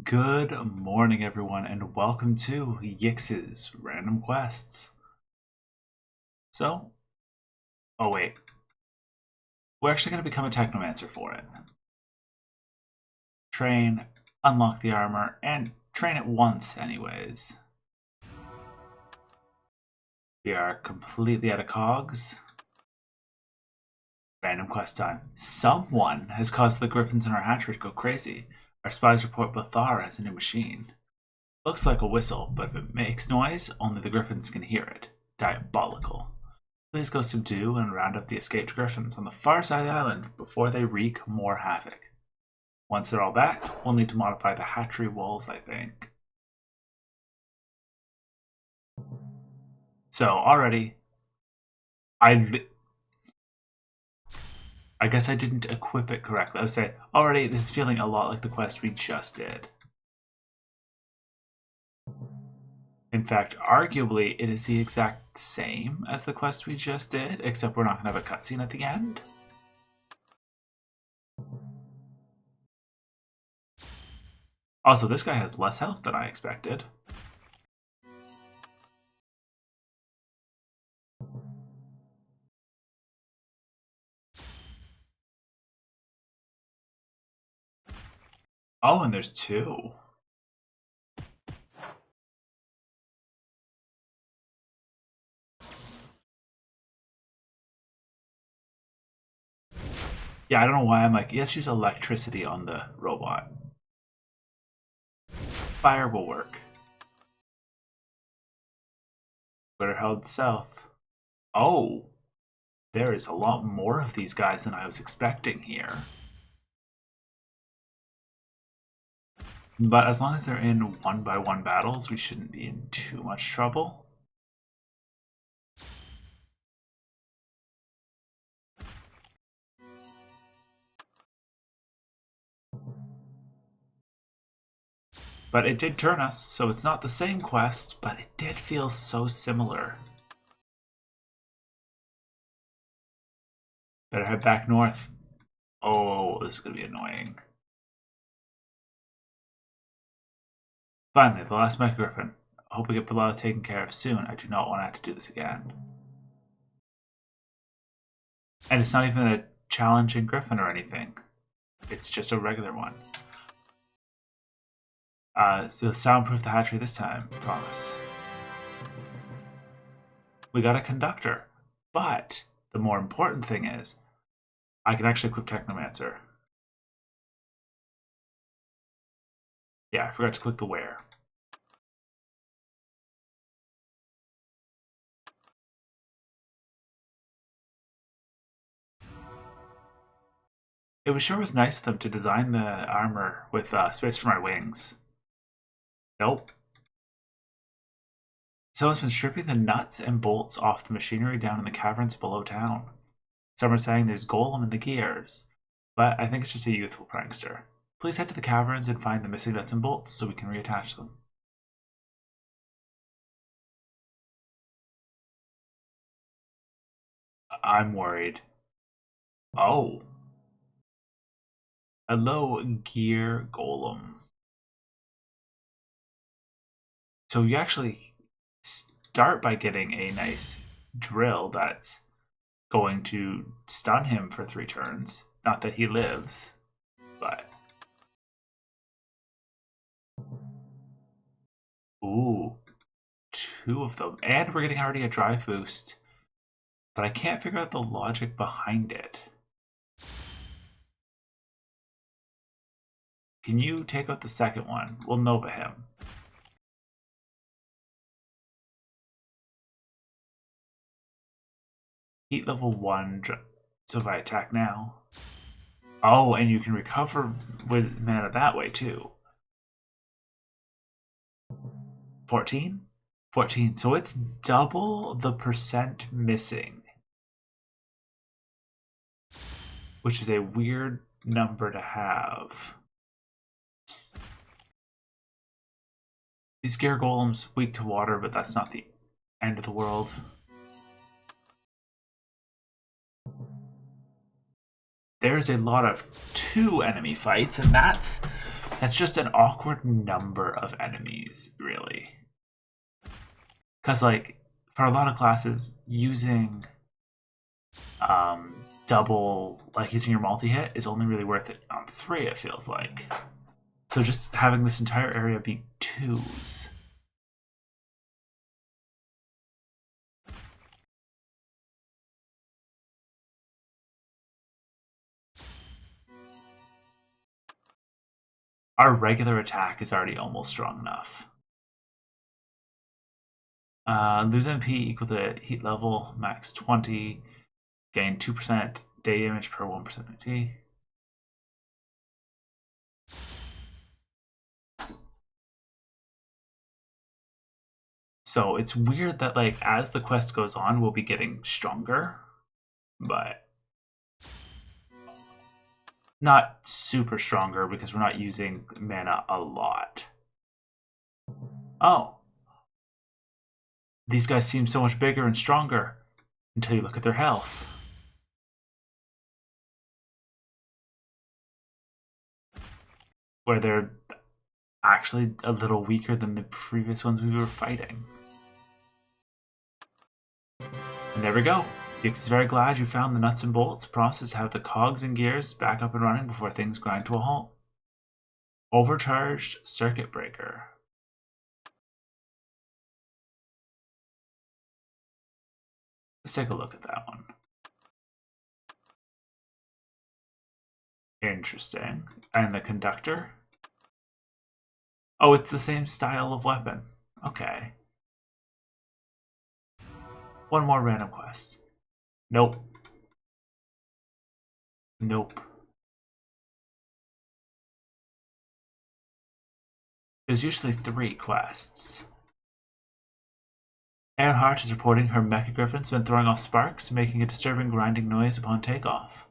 Good morning, everyone, and welcome to Yix's Random Quests. So, oh wait, we're actually going to become a technomancer for it. Train, unlock the armor, and train it once anyways. We are completely out of cogs. Random quest time. Someone has caused the griffins in our hatchery to go crazy. Our spies report Bathara has a new machine. Looks like a whistle, but if it makes noise, only the griffins can hear it. Diabolical. Please go subdue and round up the escaped griffins on the far side of the island before they wreak more havoc. Once they're all back, we'll need to modify the hatchery walls, I think. So already, I guess I didn't equip it correctly. I would say, already this is feeling a lot like the quest we just did. In fact, arguably, it is the exact same as the quest we just did, except we're not going to have a cutscene at the end. Also, this guy has less health than I expected. Oh, and there's two. Yeah, I don't know why I'm like, yes, use electricity on the robot. Fire will work. Better held south. Oh, there is a lot more of these guys than I was expecting here. But as long as they're in one-by-one battles, we shouldn't be in too much trouble. But it did turn us, so it's not the same quest, but it did feel so similar. Better head back north. Oh, this is going to be annoying. Finally, the last Mecha Griffin. I hope we get Bilal taken care of soon. I do not want to have to do this again. And it's not even a challenging Griffin or anything. It's just a regular one. So soundproof the hatchery this time, promise. We got a conductor, but the more important thing is, I can actually equip technomancer. Yeah, I forgot to click the where. It sure was nice of them to design the armor with space for my wings. Nope. Someone's been stripping the nuts and bolts off the machinery down in the caverns below town. Some are saying there's Golem in the gears, but I think it's just a youthful prankster. Please head to the caverns and find the missing nuts and bolts so we can reattach them. I'm worried. Oh. Hello, Gear Golem. So you actually start by getting a nice drill that's going to stun him for 3 turns. Not that he lives, but... Ooh, 2 of them. And we're getting already a drive boost. But I can't figure out the logic behind it. Can you take out the second one? We'll Nova him. Heat level 1, so if I attack now... Oh, and you can recover with mana that way too. 14? 14, so it's double the percent missing. Which is a weird number to have. These Gear Golems weak to water, but that's not the end of the world. There's a lot of 2 enemy fights, and that's That's just an awkward number of enemies, really. Because, like, for a lot of classes, using double, like using your multi-hit is only really worth it on 3, it feels like. So just having this entire area be 2s. Our regular attack is already almost strong enough. Lose MP equal to heat level, max 20, gain 2% day damage per 1% MP. So it's weird that, like, as the quest goes on, we'll be getting stronger, but not super stronger because we're not using mana a lot. Oh. These guys seem so much bigger and stronger until you look at their health. Where they're actually a little weaker than the previous ones we were fighting. And there we go. Yix is very glad you found the nuts and bolts. Promises to have the cogs and gears back up and running before things grind to a halt. Overcharged circuit breaker. Let's take a look at that one. Interesting. And the conductor? Oh, it's the same style of weapon. Okay. One more random quest. Nope. Nope. There's usually 3 quests. Earhart is reporting her mecha griffin's been throwing off sparks, making a disturbing grinding noise upon takeoff.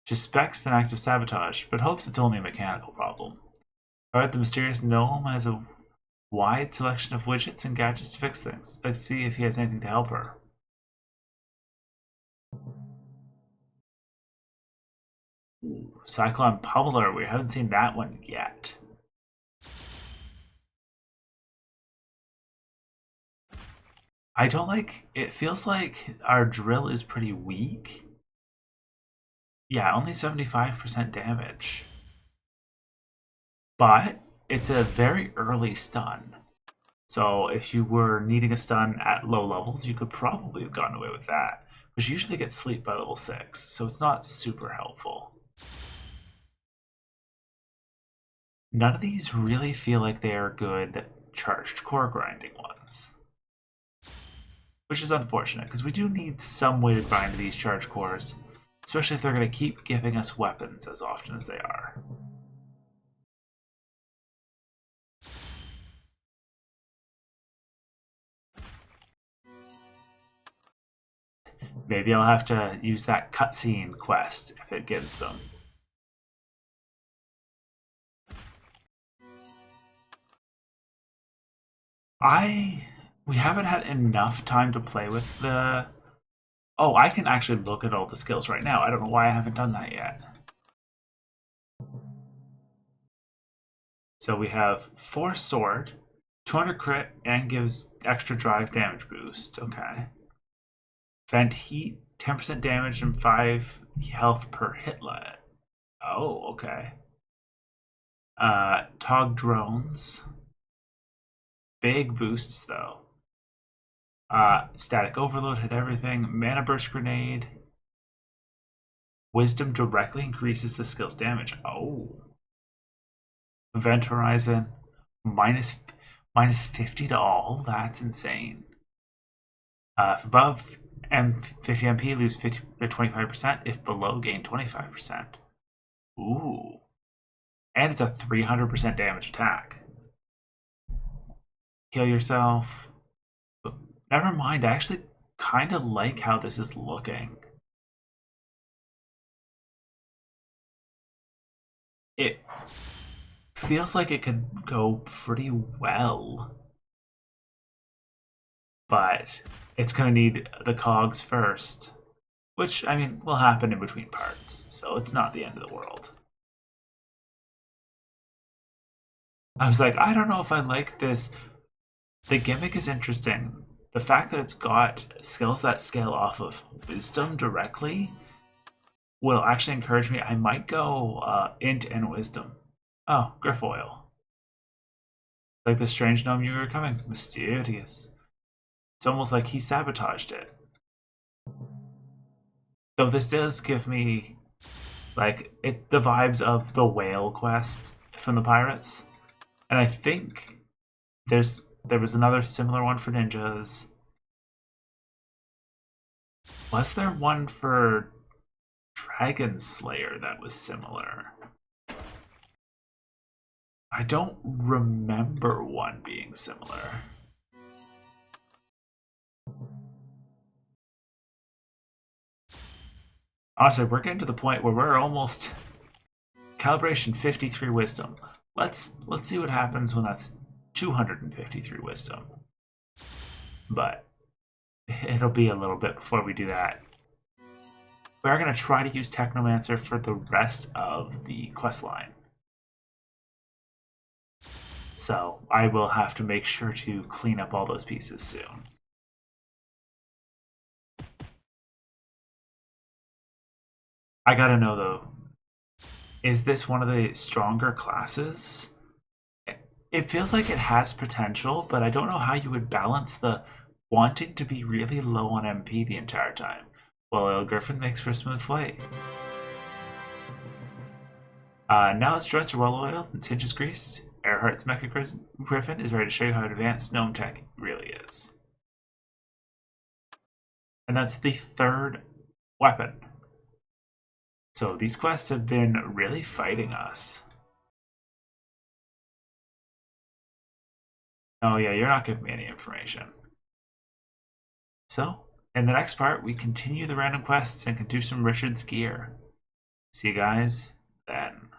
She suspects an act of sabotage, but hopes it's only a mechanical problem. However, the mysterious gnome has a wide selection of widgets and gadgets to fix things. Let's see if he has anything to help her. Ooh, Cyclone Pummeler, we haven't seen that one yet. I don't like, it feels like our drill is pretty weak. Yeah, only 75% damage. But it's a very early stun. So if you were needing a stun at low levels, you could probably have gotten away with that. But you usually get sleep by level 6, so it's not super helpful. None of these really feel like they are good charged core grinding ones. Which is unfortunate, because we do need some way to grind these charge cores, especially if they're going to keep giving us weapons as often as they are. Maybe I'll have to use that cutscene quest if it gives them. We haven't had enough time to play with the... Oh, I can actually look at all the skills right now. I don't know why I haven't done that yet. So we have Force Sword, 200 crit, and gives extra drive damage boost. Okay. Vent Heat, 10% damage and 5 health per hitlet. Oh, okay. Tog Drones. Big boosts, though. Static Overload hit everything. Mana Burst Grenade. Wisdom directly increases the skill's damage. Oh. Event Horizon. Minus 50 to all. That's insane. If above 50 MP, lose 25%. If below, gain 25%. Ooh. And it's a 300% damage attack. Kill yourself. Never mind, I actually kind of like how this is looking. It feels like it could go pretty well. But it's going to need the cogs first. Which, I mean, will happen in between parts. So it's not the end of the world. I was like, I don't know if I like this. The gimmick is interesting. The fact that it's got skills that scale off of wisdom directly will actually encourage me. I might go int and wisdom. Oh, Grifoil. Like the strange gnome you were coming. Mysterious. It's almost like he sabotaged it. Though this does give me like it's the vibes of the whale quest from the pirates. And I think there was another similar one for ninjas. Was there one for Dragon Slayer that was similar? I don't remember one being similar. Honestly, we're getting to the point where we're almost calibration 53 wisdom. Let's see what happens when that's 253 wisdom. But it'll be a little bit before we do that. We are going to try to use Technomancer for the rest of the quest line. So I will have to make sure to clean up all those pieces soon. I gotta know though, is this one of the stronger classes? It feels like it has potential, but I don't know how you would balance the wanting to be really low on MP the entire time. Well, Oil Griffin makes for a smooth flight. Now its joints are well oiled and its hinges greased. Earhart's Mecha Griffin is ready to show you how advanced gnome tech really is. And that's the third weapon. So these quests have been really fighting us. Oh yeah, you're not giving me any information. So, in the next part, we continue the random quests and can do some Richard's gear. See you guys then.